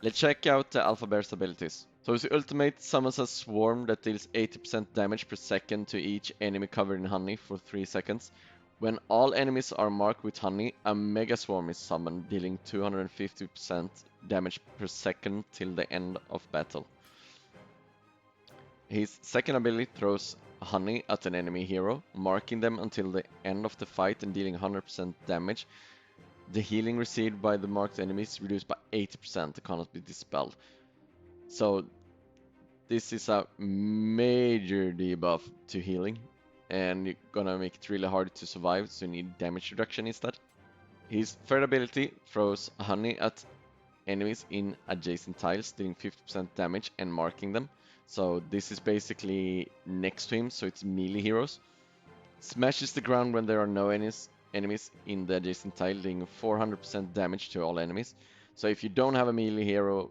Let's check out the Alpha Bear's abilities. So his ultimate summons a swarm that deals 80% damage per second to each enemy covered in honey for 3 seconds. When all enemies are marked with honey, a mega swarm is summoned, dealing 250% damage per second till the end of battle. His second ability throws honey at an enemy hero, marking them until the end of the fight and dealing 100% damage. The healing received by the marked enemies is reduced by 80% and cannot be dispelled. So this is a major debuff to healing, and you're gonna make it really hard to survive, so you need damage reduction instead. His third ability throws honey at enemies in adjacent tiles, dealing 50% damage and marking them. So this is basically next to him, so it's melee heroes. Smashes the ground when there are no enemies in the adjacent tile, dealing 400% damage to all enemies. So if you don't have a melee hero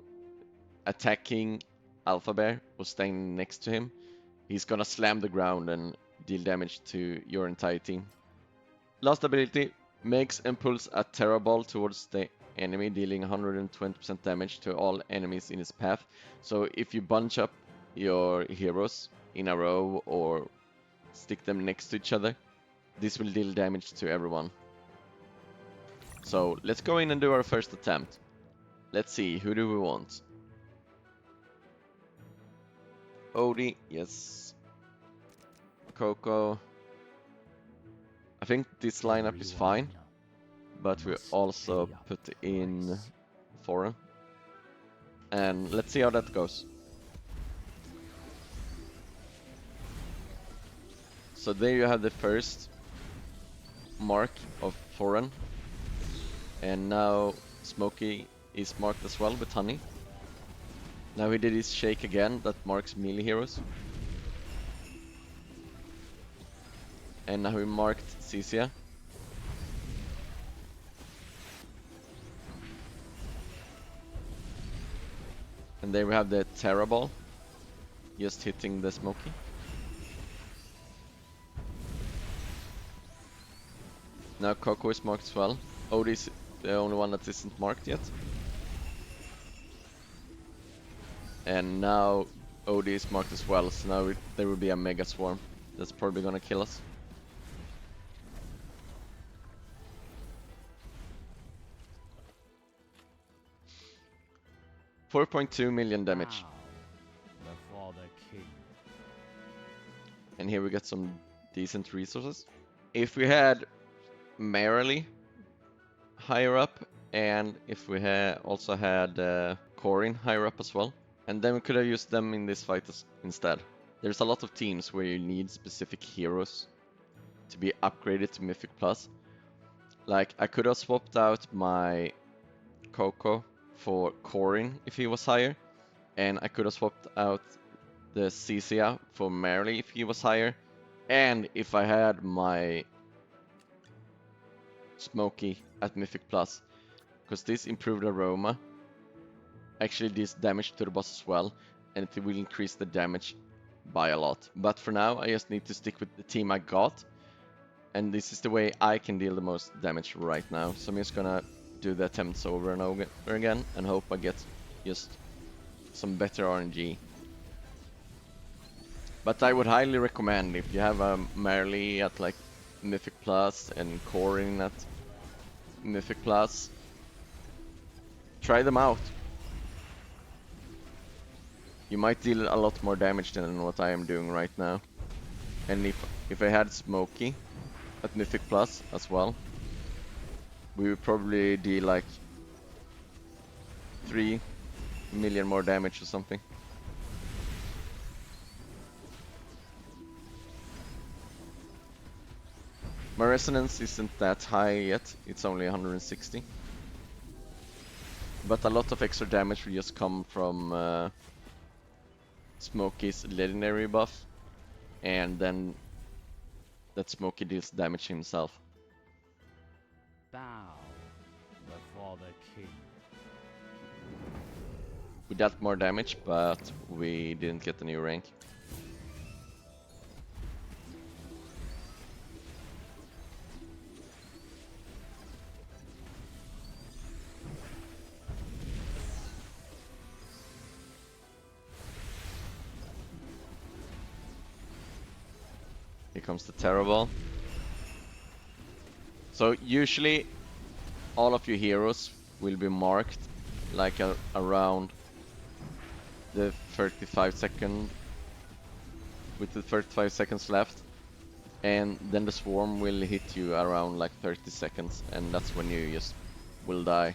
attacking Alpha Bear or staying next to him, he's gonna slam the ground and deal damage to your entire team. Last ability makes and pulls a Terra Ball towards the enemy, dealing 120% damage to all enemies in his path. So if you bunch up your heroes in a row or stick them next to each other, this will deal damage to everyone. So let's go in and do our first attempt. Let's see, who do we want? Odie, yes. Coco. I think this lineup is fine, but we also put in Foreign. And let's see how that goes. So there you have the first mark of Foreign. And now Smokey is marked as well with honey. Now he did his shake again, that marks melee heroes. And now he marked Cisia. And there we have the Terra Ball, just hitting the Smokey. Now Coco is marked as well. Odie is the only one that isn't marked yet. And now Odie is marked as well, so now there will be a Mega Swarm that's probably gonna kill us. $4.2 million damage. And here we get some decent resources. If we had Merrily higher up, and if we also had Corin higher up as well, and then we could have used them in this fight instead. There's a lot of teams where you need specific heroes to be upgraded to Mythic Plus. Like, I could have swapped out my Coco for Corin if he was higher, and I could have swapped out the Cisia for Merrily if he was higher, and if I had my Smokey at Mythic Plus, because this improved aroma actually deals damage to the boss as well, and it will increase the damage by a lot. But for now, I just need to stick with the team I got, and this is the way I can deal the most damage right now. So I'm just gonna do the attempts over and over again and hope I get just some better RNG. But I would highly recommend, if you have a Merrily at like Mythic Plus and Corin at Mythic Plus, try them out. You might deal a lot more damage than what I am doing right now. And if I had Smokey at Mythic Plus as well, we would probably deal like 3 million more damage or something. My resonance isn't that high yet, it's only 160. But a lot of extra damage will just come from Smokey's legendary buff, and then that Smokey deals damage himself. Bow before the king. We dealt more damage, but we didn't get a new rank. Here comes the Terror Ball. So usually all of your heroes will be marked like around the 35 second, with the 35 seconds left, and then the swarm will hit you around like 30 seconds, and that's when you just will die.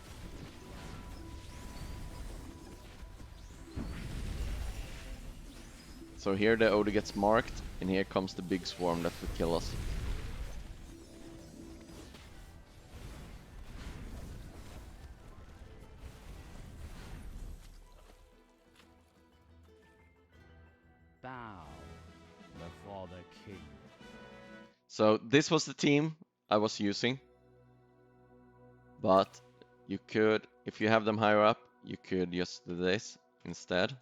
So here the Odie gets marked, and here comes the big swarm that will kill us. Bow before the king. So this was the team I was using, but you could, if you have them higher up, you could just do this instead.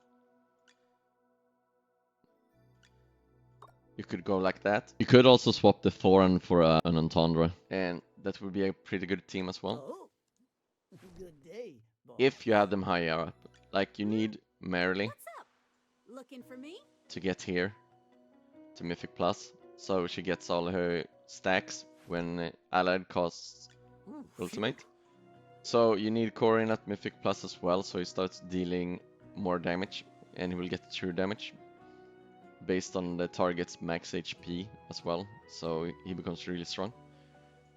You could go like that. You could also swap the Thoran for an Entendre, and that would be a pretty good team as well. Oh, good day, boss. If you have them higher up. Like you need Merrily What's up? Looking for me? to get here to Mythic Plus, so she gets all her stacks when Allied casts Ooh, Ultimate. So you need Corin at Mythic Plus as well, so he starts dealing more damage, and he will get true damage based on the target's max HP as well, so he becomes really strong.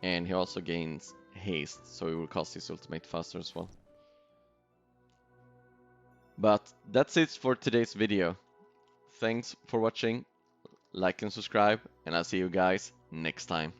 And he also gains haste, so he will cast his ultimate faster as well. But that's it for today's video. Thanks for watching, like and subscribe, and I'll see you guys next time.